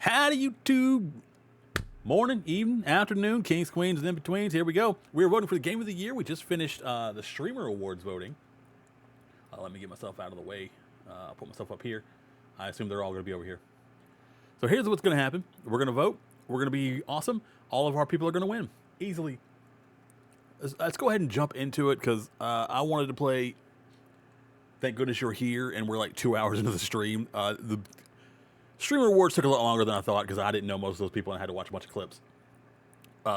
Howdy, YouTube. Morning, evening, afternoon, kings, queens, and in-betweens. Here we go. We're voting for the game of the year. We just finished the Streamer Awards voting. Let me get myself out of the way. I'll put myself up here. I assume they're all going to be over here. So here's what's going to happen. We're going to vote. We're going to be awesome. All of our people are going to win easily. Let's go ahead and jump into it because I wanted to play Thank Goodness You're Here, and we're like 2 hours into the stream. The Streamer Awards took a lot longer than I thought because I didn't know most of those people and I had to watch a bunch of clips.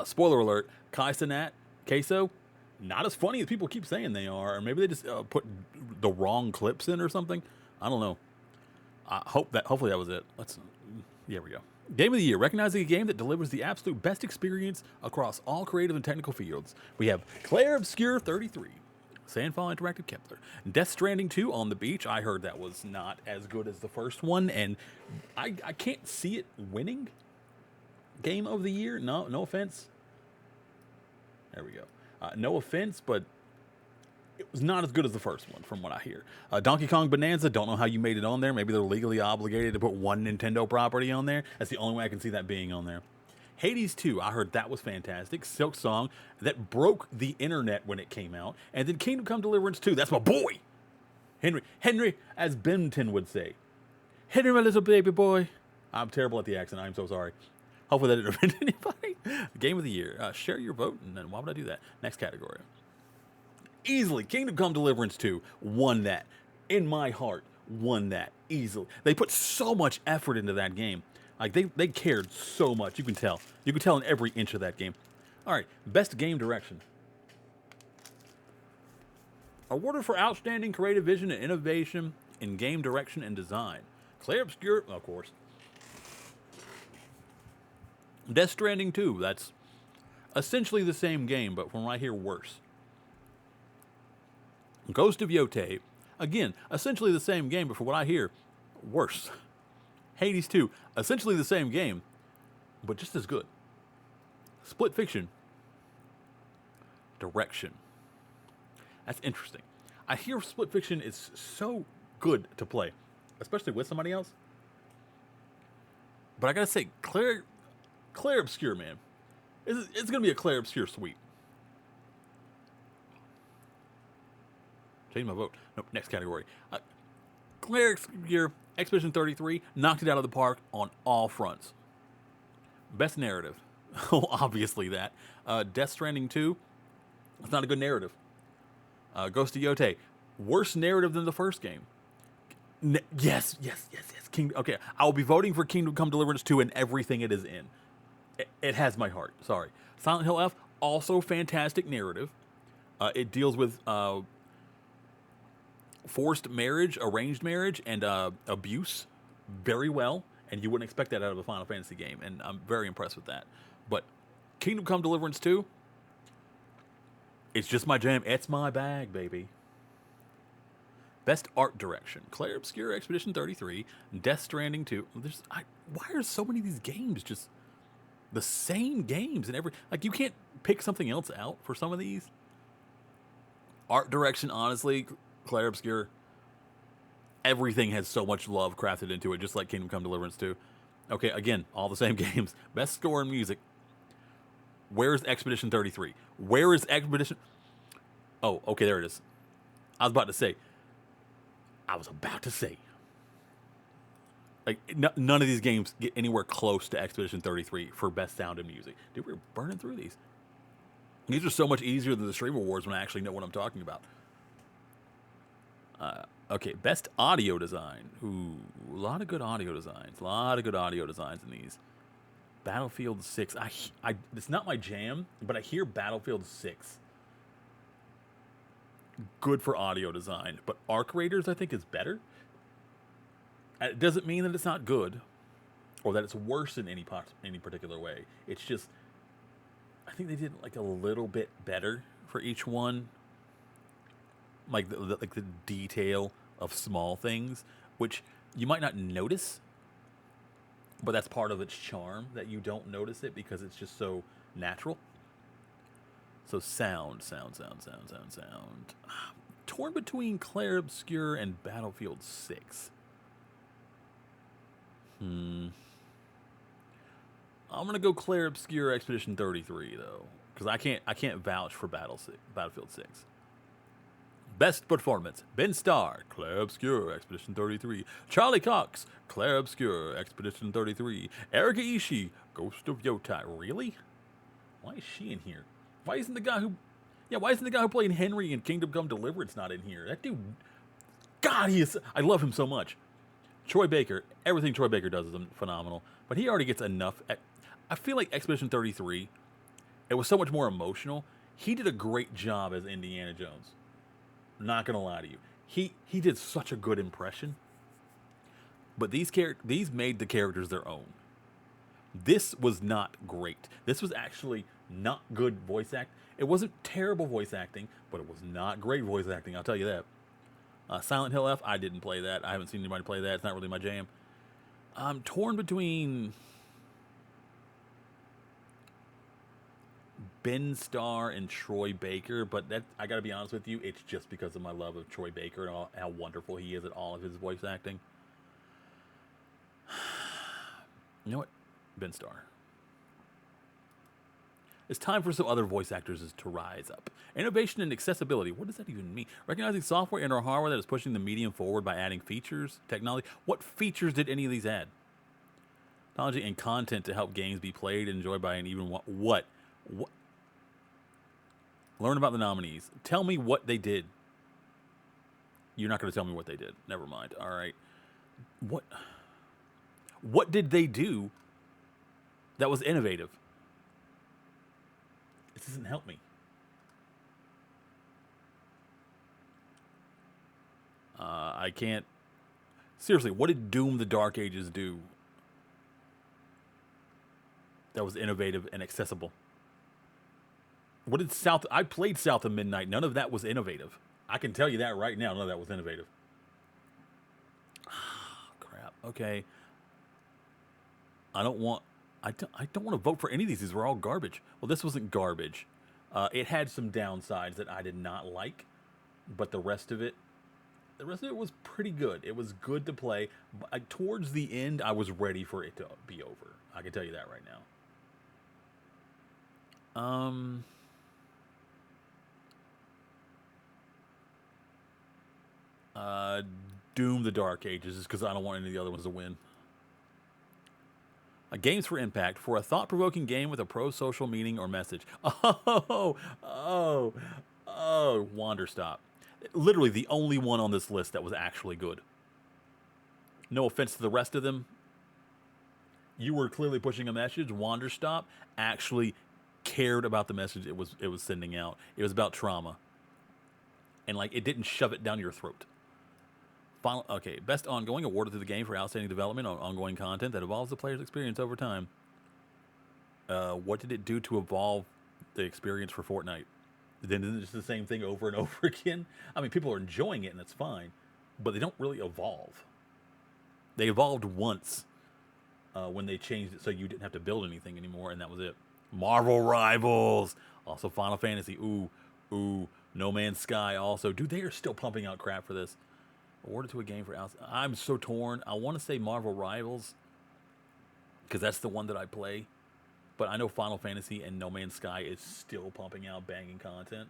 Spoiler alert, Kai Cenat, Queso, not as funny as people keep saying they are. Or maybe they just put the wrong clips in or something. I don't know. Hopefully that was it. Here we go. Game of the Year, recognizing a game that delivers the absolute best experience across all creative and technical fields. We have Claire Obscure 33. Sandfall Interactive Kepler. Death Stranding 2 on the beach. I heard that was not as good as the first one, and I can't see it winning Game of the Year. No offense. There we go. No offense, but it was not as good as the first one from what I hear. Donkey Kong Bonanza, don't know how you made it on there. Maybe they're legally obligated to put one Nintendo property on there. That's the only way I can see that being on there. Hades 2, I heard that was fantastic. Silk Song, that broke the internet when it came out. And then Kingdom Come Deliverance 2, that's my boy! Henry, as Benton would say. Henry, my little baby boy. I'm terrible at the accent, I'm so sorry. Hopefully that didn't offend anybody. Game of the Year, share your vote, and then why would I do that? Next category. Easily, Kingdom Come Deliverance 2 won that. In my heart, won that easily. They put so much effort into that game. Like, they cared so much. You can tell. You can tell in every inch of that game. All right, best game direction. Awarded for outstanding creative vision and innovation in game direction and design. Claire Obscure, of course. Death Stranding 2, that's essentially the same game, but from what I hear, worse. Ghost of Yotei, again, essentially the same game, but from what I hear, worse. Hades 2, essentially the same game, but just as good. Split Fiction. Direction. That's interesting. I hear Split Fiction is so good to play, especially with somebody else. But I gotta say, Claire Obscure, man. It's gonna be a Claire Obscure sweep. Change my vote. Nope, next category. Claire Obscure, Expedition 33, knocked it out of the park on all fronts. Best narrative. Obviously that. Death Stranding 2, it's not a good narrative. Ghost of Yotei, worse narrative than the first game. Yes. Okay, I will be voting for Kingdom Come Deliverance 2 and everything it is in. It has my heart, sorry. Silent Hill F, also fantastic narrative. It deals with forced marriage, arranged marriage, and abuse very well, and you wouldn't expect that out of a Final Fantasy game, and I'm very impressed with that. But Kingdom Come Deliverance 2, it's just my jam. It's my bag, baby. Best art direction. Claire Obscure Expedition 33, Death Stranding 2. Why are so many of these games just the same games? And you can't pick something else out for some of these? Art direction, honestly, Claire Obscure, everything has so much love crafted into it, just like Kingdom Come Deliverance 2. Okay, again, all the same games. Best score and music. Where's Expedition 33? Where is Expedition? Oh, okay, there it is. I was about to say. Like, none of these games get anywhere close to Expedition 33 for best sound and music. Dude, we're burning through these. These are so much easier than the Stream Awards when I actually know what I'm talking about. Okay, best audio design. Ooh, a lot of good audio designs. A lot of good audio designs in these. Battlefield 6. It's not my jam, but I hear Battlefield 6. Good for audio design, but Arc Raiders I think is better. It doesn't mean that it's not good, or that it's worse in any particular way. It's just, I think they did like a little bit better for each one. Like the detail of small things, which you might not notice, but that's part of its charm, that you don't notice it because it's just so natural. So sound. Torn between Claire Obscure and Battlefield 6. I'm gonna go Claire Obscure Expedition 33 though, because I can't vouch for Battlefield 6. Best performance: Ben Starr, Claire Obscure, Expedition 33. Charlie Cox, Claire Obscure, Expedition 33. Erika Ishii, Ghost of Yotai. Really? Why is she in here? Why isn't the guy who... Yeah, why isn't the guy who played Henry in Kingdom Come Deliverance not in here? That dude... God, he is... I love him so much. Troy Baker. Everything Troy Baker does is phenomenal. But he already gets enough... I feel like Expedition 33, it was so much more emotional. He did a great job as Indiana Jones. Not gonna lie to you, he did such a good impression. But these made the characters their own. This was not great. This was actually not good voice act. It wasn't terrible voice acting, but it was not great voice acting. I'll tell you that. Silent Hill F, I didn't play that. I haven't seen anybody play that. It's not really my jam. I'm torn between Ben Starr and Troy Baker, but that, I gotta be honest with you, it's just because of my love of Troy Baker and how wonderful he is at all of his voice acting. You know what? Ben Starr. It's time for some other voice actors to rise up. Innovation and accessibility. What does that even mean? Recognizing software and/or hardware that is pushing the medium forward by adding features, technology. What features did any of these add? Technology and content to help games be played and enjoyed by an even what? Learn about the nominees. Tell me what they did. You're not going to tell me what they did. Never mind. All right. What did they do that was innovative? This doesn't help me. I can't. Seriously, what did Doom the Dark Ages do that was innovative and accessible? What did I played South of Midnight. None of that was innovative. I can tell you that right now. None of that was innovative. Crap. Okay. I don't want to vote for any of these. These were all garbage. Well, this wasn't garbage. It had some downsides that I did not like, but the rest of it was pretty good. It was good to play. But towards the end, I was ready for it to be over. I can tell you that right now. Doom the Dark Ages, is because I don't want any of the other ones to win. Games for Impact, for a thought-provoking game with a pro-social meaning or message. Oh, Wander Stop. Literally the only one on this list that was actually good. No offense to the rest of them. You were clearly pushing a message. Wander Stop actually cared about the message it was sending out. It was about trauma. And like, it didn't shove it down your throat. Okay, best ongoing, awarded to the game for outstanding development on ongoing content that evolves the player's experience over time. What did it do to evolve the experience for Fortnite? Then isn't it just the same thing over and over again? I mean, people are enjoying it, and that's fine, but they don't really evolve. They evolved once when they changed it so you didn't have to build anything anymore, and that was it. Marvel Rivals, also Final Fantasy. Ooh, No Man's Sky also. Dude, they are still pumping out crap for this. Awarded to a game for outside. I'm so torn. I want to say Marvel Rivals because that's the one that I play. But I know Final Fantasy and No Man's Sky is still pumping out banging content.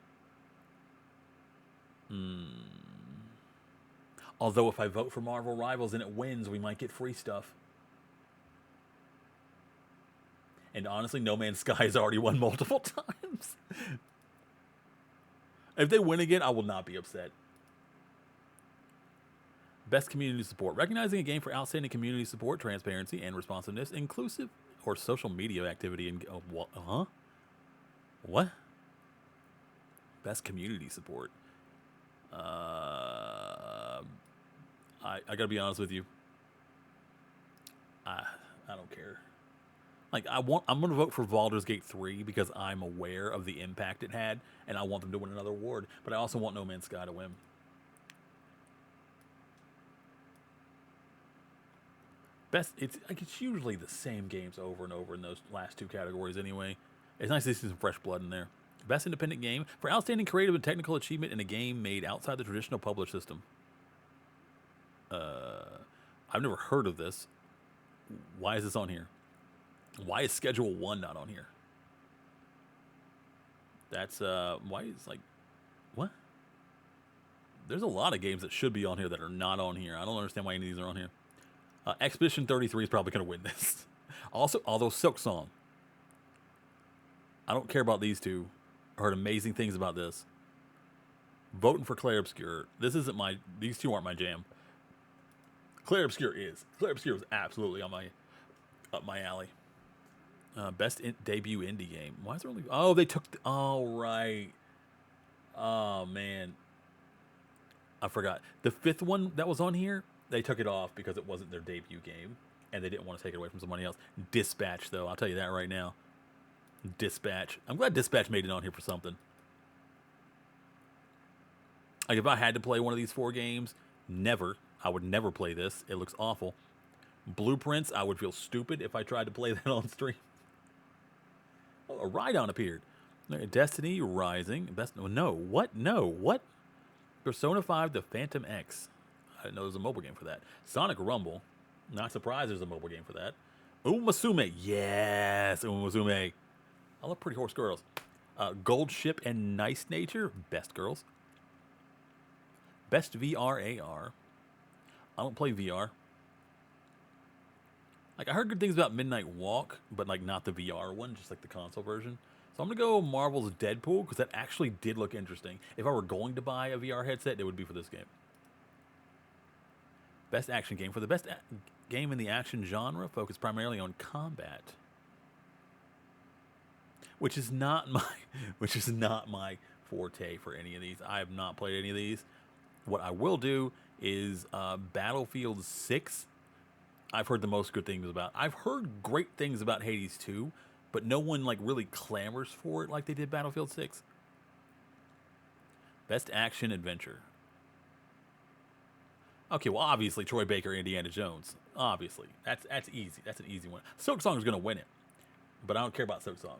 Although if I vote for Marvel Rivals and it wins, we might get free stuff. And honestly, No Man's Sky has already won multiple times. If they win again, I will not be upset. Best community support. Recognizing a game for outstanding community support, transparency, and responsiveness, inclusive or social media activity. And what? Best community support. I gotta be honest with you. I don't care. Like I'm gonna vote for Baldur's Gate 3 because I'm aware of the impact it had, and I want them to win another award. But I also want No Man's Sky to win. It's usually the same games over and over in those last two categories anyway. It's nice to see some fresh blood in there. Best independent game for outstanding creative and technical achievement in a game made outside the traditional published system. I've never heard of this. Why is this on here? Why is Schedule 1 not on here? That's, why is, like, what? There's a lot of games that should be on here that are not on here. I don't understand why any of these are on here. Expedition 33 is probably going to win this. Also, although Silk Song. I don't care about these two. I heard amazing things about this. Voting for Clair Obscure. This isn't my... These two aren't my jam. Clair Obscure is. Clair Obscure was absolutely on my... up my alley. Best debut indie game. Why is there only... Oh, they took... Oh, right. Oh, man. I forgot. The fifth one that was on here, they took it off because it wasn't their debut game. And they didn't want to take it away from somebody else. Dispatch, though. I'll tell you that right now. Dispatch. I'm glad Dispatch made it on here for something. Like, if I had to play one of these 4 games, never. I would never play this. It looks awful. Blueprints, I would feel stupid if I tried to play that on stream. Oh, a Rhydon appeared. Destiny Rising. Best. No. What? No. What? Persona 5 The Phantom X. I didn't know there was a mobile game for that. Sonic Rumble. Not surprised there's a mobile game for that. Umasume. Yes, Umasume. I love Pretty Horse Girls. Gold Ship and Nice Nature. Best Girls. Best VR AR. I don't play VR. Like, I heard good things about Midnight Walk, but, like, not the VR one, just, like, the console version. So I'm going to go Marvel's Deadpool, because that actually did look interesting. If I were going to buy a VR headset, it would be for this game. Best action game. For the best game in the action genre, focused primarily on combat. Which is not my forte for any of these. I have not played any of these. What I will do is Battlefield 6. I've heard the most good things about. I've heard great things about Hades 2, but no one like really clamors for it like they did Battlefield 6. Best action adventure. Okay, well obviously Troy Baker, Indiana Jones. Obviously, that's easy. That's an easy one. Silk Song is going to win it, but I don't care about Silk Song.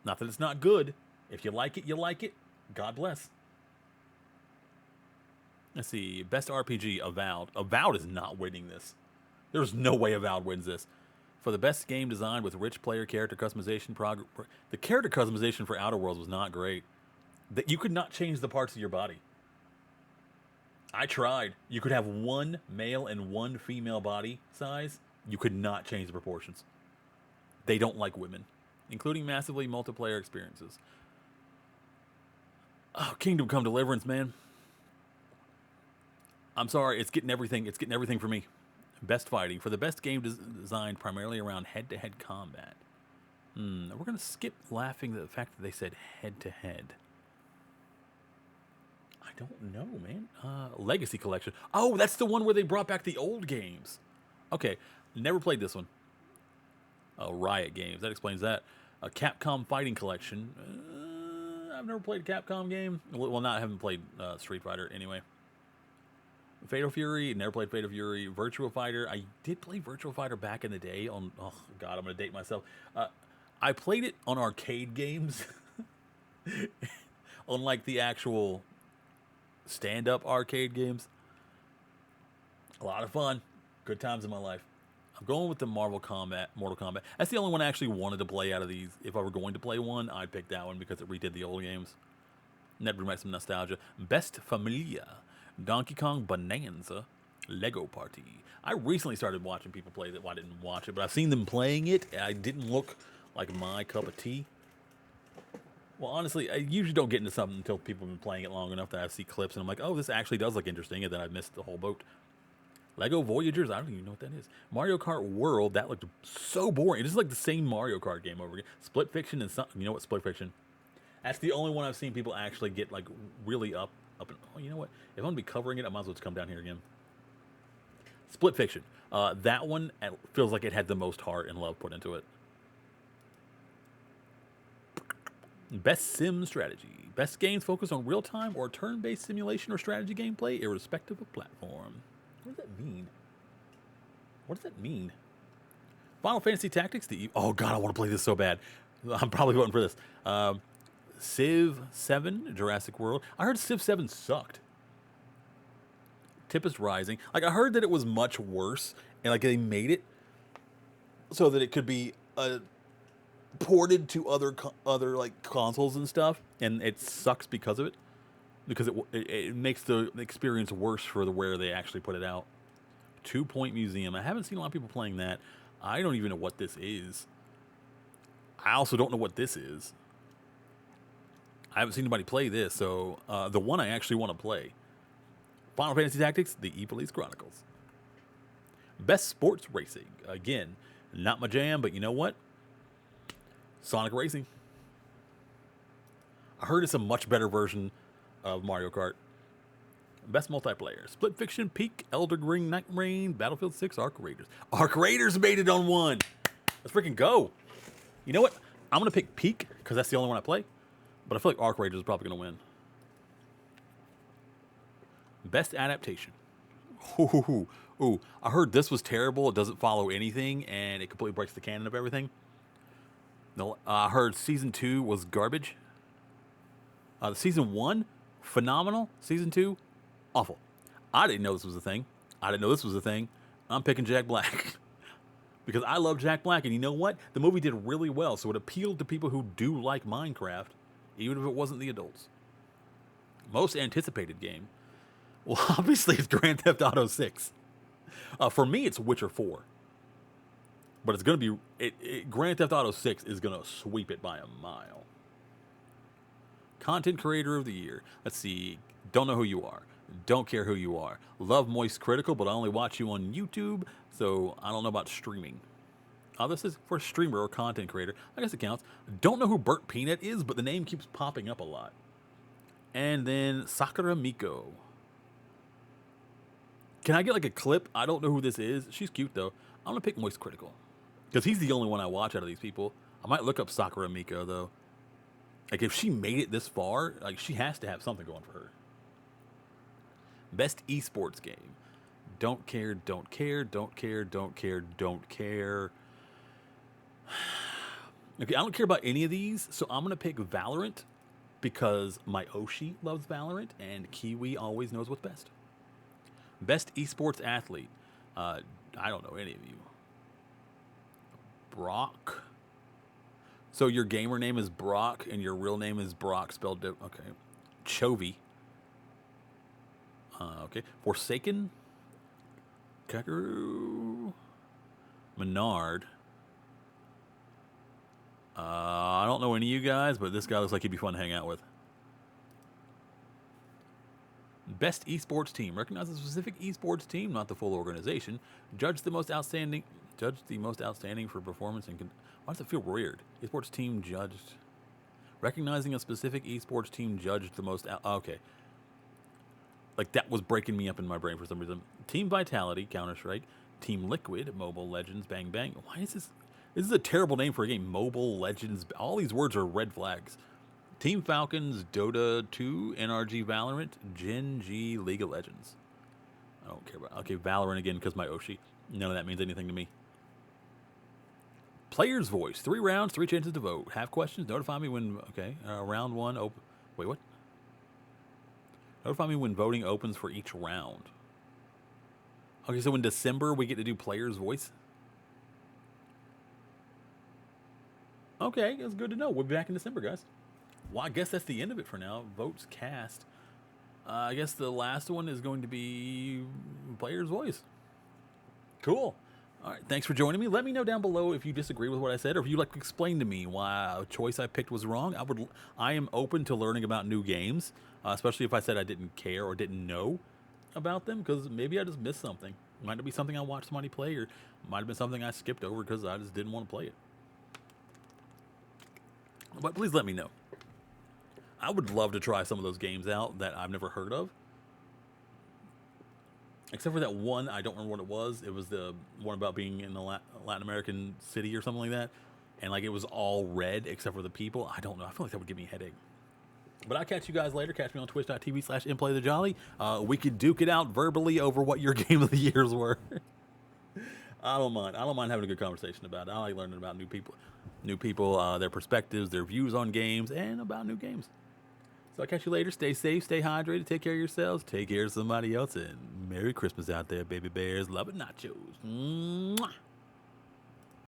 Not that it's not good. If you like it, you like it. God bless. Let's see. Best RPG, Avowed. Avowed is not winning this. There's no way Avowed wins this. For the best game design with rich player character customization, the character customization for Outer Worlds was not great. That you could not change the parts of your body. I tried. You could have one male and one female body size. You could not change the proportions. They don't like women, including massively multiplayer experiences. Oh, Kingdom Come Deliverance, man. I'm sorry, it's getting everything. It's getting everything for me. Best fighting. For the best game designed primarily around head-to-head combat. We're going to skip laughing at the fact that they said head-to-head. I don't know, man. Legacy Collection. Oh, that's the one where they brought back the old games. Okay, never played this one. Riot Games. That explains that. A Capcom Fighting Collection. I've never played a Capcom game. Well, I haven't played Street Fighter anyway. Fatal Fury, never played Fatal Fury. Virtua Fighter, I did play Virtua Fighter back in the day on, oh god, I'm going to date myself. I played it on arcade games. On like the actual stand-up arcade games. A lot of fun. Good times in my life. I'm going with the Mortal Kombat. That's the only one I actually wanted to play out of these. If I were going to play one, I'd pick that one because it redid the old games. And that brings back some nostalgia. Best Familia. Donkey Kong Bonanza, Lego Party. I recently started watching people play that. Well, I didn't watch it, but I've seen them playing it. And I didn't look like my cup of tea. Well, honestly, I usually don't get into something until people have been playing it long enough that I see clips and I'm like, oh, this actually does look interesting, and then I missed the whole boat. Lego Voyagers, I don't even know what that is. Mario Kart World, that looked so boring. It is like the same Mario Kart game over again. Split Fiction and something. You know what? Split Fiction. That's the only one I've seen people actually get like really up and, oh, you know what? If I'm going to be covering it, I might as well just come down here again. Split Fiction. That one feels like it had the most heart and love put into it. Best Sim Strategy. Best games focused on real-time or turn-based simulation or strategy gameplay, irrespective of platform. What does that mean? What does that mean? Final Fantasy Tactics. Oh, God, I want to play this so bad. I'm probably voting for this. Civ 7, Jurassic World. I heard Civ 7 sucked. Tempest Rising. Like, I heard that it was much worse, and like they made it so that it could be ported to other like consoles and stuff, and it sucks because of it. Because it makes the experience worse for where they actually put it out. 2 Point Museum. I haven't seen a lot of people playing that. I don't even know what this is. I also don't know what this is. I haven't seen anybody play this, so the one I actually want to play. Final Fantasy Tactics, The E-Police Chronicles. Best Sports Racing. Again, not my jam, but you know what? Sonic Racing. I heard it's a much better version of Mario Kart. Best multiplayer. Split Fiction, Peak, Elder Ring, Night Rain, Battlefield 6, Arc Raiders. Arc Raiders made it on one. Let's freaking go. You know what? I'm going to pick Peak because that's the only one I play. But I feel like Arc Raiders is probably going to win. Best adaptation. Ooh, I heard this was terrible. It doesn't follow anything, and it completely breaks the canon of everything. I heard Season 2 was garbage. Season 1, phenomenal. Season 2, awful. I didn't know this was a thing. I'm picking Jack Black. Because I love Jack Black, and you know what? The movie did really well, so it appealed to people who do like Minecraft, even if it wasn't the adults. Most anticipated game. Well, obviously, it's Grand Theft Auto 6. For me, it's Witcher 4. But it's going to be... Grand Theft Auto 6 is going to sweep it by a mile. Content Creator of the Year. Let's see. Don't know who you are. Don't care who you are. Love Moist Critical, but I only watch you on YouTube, so I don't know about streaming. This is for streamer or content creator. I guess it counts. Don't know who Burnt Peanut is, but the name keeps popping up a lot. And then Sakura Miko. Can I get like a clip? I don't know who this is. She's cute, though. I'm going to pick Moist Critical. Because he's the only one I watch out of these people. I might look up Sakura Miko, though. Like, if she made it this far, like, she has to have something going for her. Best esports game. Don't care, don't care, don't care, don't care, don't care. Okay, I don't care about any of these, so I'm going to pick Valorant because my Oshi loves Valorant, and Kiwi always knows what's best. Best esports athlete. I don't know any of you. Brock. So your gamer name is Brock, and your real name is Brock spelled different. Okay. Chovy. Okay. Forsaken. Kakaru. Menard. I don't know any of you guys, but this guy looks like he'd be fun to hang out with. Best esports team. Recognize a specific esports team, not the full organization. Judge the most outstanding for performance and... Why does it feel weird? Esports team judged. Recognizing a specific esports team judged the most... Okay. Like, that was breaking me up in my brain for some reason. Team Vitality, Counter-Strike. Team Liquid, Mobile Legends, Bang Bang. Why is this... This is a terrible name for a game. Mobile Legends. All these words are red flags. Team Falcons, Dota 2, NRG Valorant, Gen G, League of Legends. I don't care about... Okay, Valorant again because my Oshi. None of that means anything to me. Player's Voice. 3 rounds, 3 chances to vote. Have questions? Notify me when... Okay, round 1... Wait, what? Notify me when voting opens for each round. Okay, so in December we get to do Player's Voice? Okay, that's good to know. We'll be back in December, guys. Well, I guess that's the end of it for now. Votes cast. I guess the last one is going to be Player's Voice. Cool. All right, thanks for joining me. Let me know down below if you disagree with what I said, or if you'd like to explain to me why a choice I picked was wrong. I am open to learning about new games, especially if I said I didn't care or didn't know about them, because maybe I just missed something. It might not be something I watched somebody play, or it might have been something I skipped over because I just didn't want to play it. But please let me know. I would love to try some of those games out that I've never heard of. Except for that one, I don't remember what it was. It was the one about being in a Latin American city or something like that. And like it was all red except for the people. I don't know. I feel like that would give me a headache. But I'll catch you guys later. Catch me on twitch.tv/InPlayTheJolly. We could duke it out verbally over what your game of the years were. I don't mind. I don't mind having a good conversation about it. I like learning about new people, their perspectives, their views on games, and about new games. So I'll catch you later. Stay safe, stay hydrated, take care of yourselves, take care of somebody else, and Merry Christmas out there, baby bears. Love and nachos. Mwah.